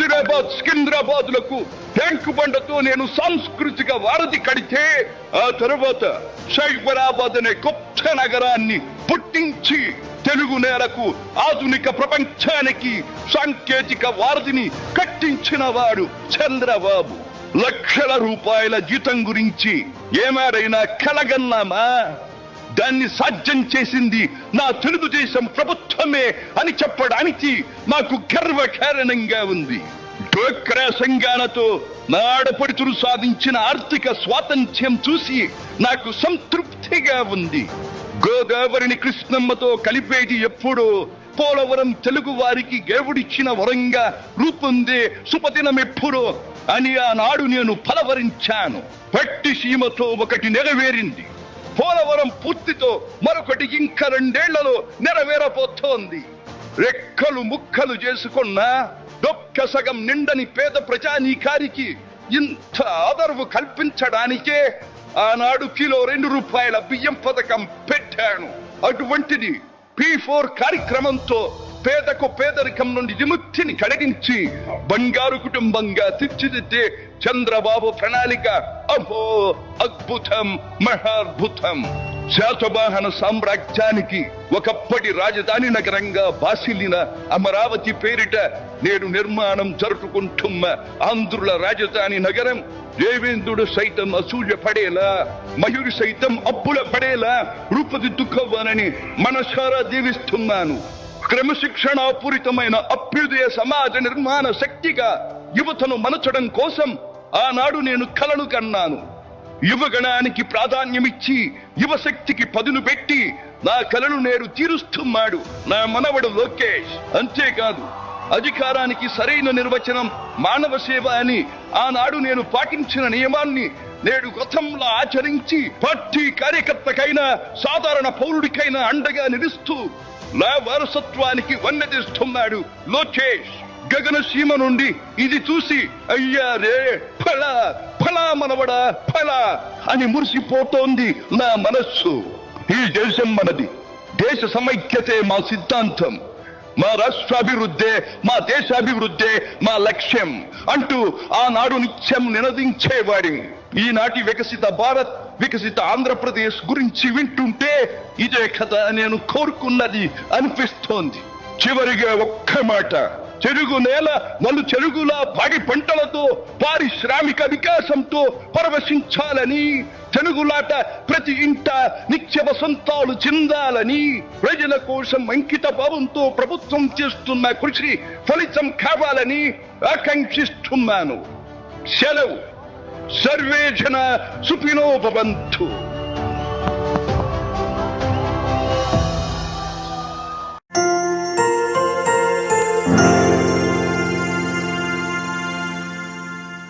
హైదరాబాద్ సికింద్రాబాద్ లకు ట్యాంకు బండతో నేను సాంస్కృతిక వారధి కడితే ఆ తర్వాత సైబరాబాద్ అనే కొత్త నగరాన్ని పుట్టించి తెలుగు నేలకు ఆధునిక ప్రపంచానికి సాంకేతిక వారధిని కట్టించిన వాడు చంద్రబాబు. లక్షల రూపాయల జీతం గురించి ఏమారైనా కలగన్నామా? దాన్ని సాధ్యం చేసింది నా తెలుగుదేశం ప్రభుత్వమే అని చెప్పడానికి నాకు గర్వకారణంగా ఉంది. డ్వాక్రా సంఘాలతో నా ఆడపడుచులు సాధించిన ఆర్థిక స్వాతంత్ర్యం చూసి నాకు సంతృప్తిగా ఉంది. గోదావరిని కృష్ణమ్మతో కలిపేది ఎప్పుడో పోలవరం తెలుగు వారికి దేవుడిచ్చిన వరంగా రూపొందే శుభదినం ఎప్పుడో అని ఆనాడు నేను పలవరించాను. పట్టిసీమతో ఒకటి నెరవేరింది. పోలవరం పూర్తితో మరొకటి ఇంకా 2 ఏళ్లలో నెరవేరబోతోంది. రెక్కలు ముక్కలు చేసుకున్న డొక్క సగం నిండని పేద ప్రజానీకారికి ఇంత ఆదరవు కల్పించడానికే ఆనాడు కిలో 2 రూపాయల బియ్యం పథకం పెట్టాను. అటువంటిది P4 కార్యక్రమంతో పేదకు పేదరికం నుండి విముక్తిని కలిగించి బంగారు కుటుంబంగా తీర్చిదిద్దే చంద్రబాబు ప్రణాళిక అహో అద్భుతం, మహాద్భుతం. శాతవాహన సామ్రాజ్యానికి ఒకప్పటి రాజధాని నగరంగా బాసిల్లిన అమరావతి పేరిట నేడు నిర్మాణం జరుపుకుంటున్న ఆంధ్రుల రాజధాని నగరం దేవేంద్రుడు సైతం అసూయ పడేలా, మయూరి సైతం అప్పుల పడేలా రూపుదిద్దుకోవాలని మనసారా దీవిస్తున్నాను. క్రమశిక్షణాపూరితమైన అభ్యుదయ సమాజ నిర్మాణ శక్తిగా యువతను మలచడం కోసం ఆనాడు నేను కలను కన్నాను. యువగణానికి ప్రాధాన్యమిచ్చి యువశక్తికి పదును పెట్టి నా కలను నేడు తీరుస్తున్నాడు నా మనవడు లోకేష్. అంతేకాదు, అధికారానికి సరైన నిర్వచనం మానవ సేవ అని ఆనాడు నేను పాటించిన నియమాన్ని నేడు గతంలో ఆచరించి పార్టీ కార్యకర్తకైనా సాధారణ పౌరుడికైనా అండగా నిలుస్తూ నా వారసత్వానికి వన్నెదిస్తున్నాడు లోకేష్. గగనసీమ నుండి ఇది చూసి అయ్యారే ఫలా ఫలా మనవడా ఫలా అని మురిసిపోతోంది నా మనస్సు. ఈ దేశం మనది, దేశ సమైక్యతే మా సిద్ధాంతం, మా రాష్ట్రాభివృద్ధే మా దేశాభివృద్ధే మా లక్ష్యం అంటూ ఆనాడు నిత్యం నినదించేవాడి. ఈనాటి వికసిత భారత్, వికసిత ఆంధ్రప్రదేశ్ గురించి వింటుంటే ఇదే కదా నేను కోరుకున్నది అనిపిస్తోంది. చివరిగా ఒక్క మాట, చెరుగు నేల నలు చెరుగులా పాడి పంటలతో పారిశ్రామిక వికాసంతో పరవశించాలని, తెలుగులాట ప్రతి ఇంట నిత్య వసంతాలు చెందాలని, ప్రజల కోసం అంకిత భావంతో ప్రభుత్వం చేస్తున్న కృషి ఫలితం కావాలని ఆకాంక్షిస్తున్నాను. సెలవు. సర్వే జన సుఖినో భవంతు.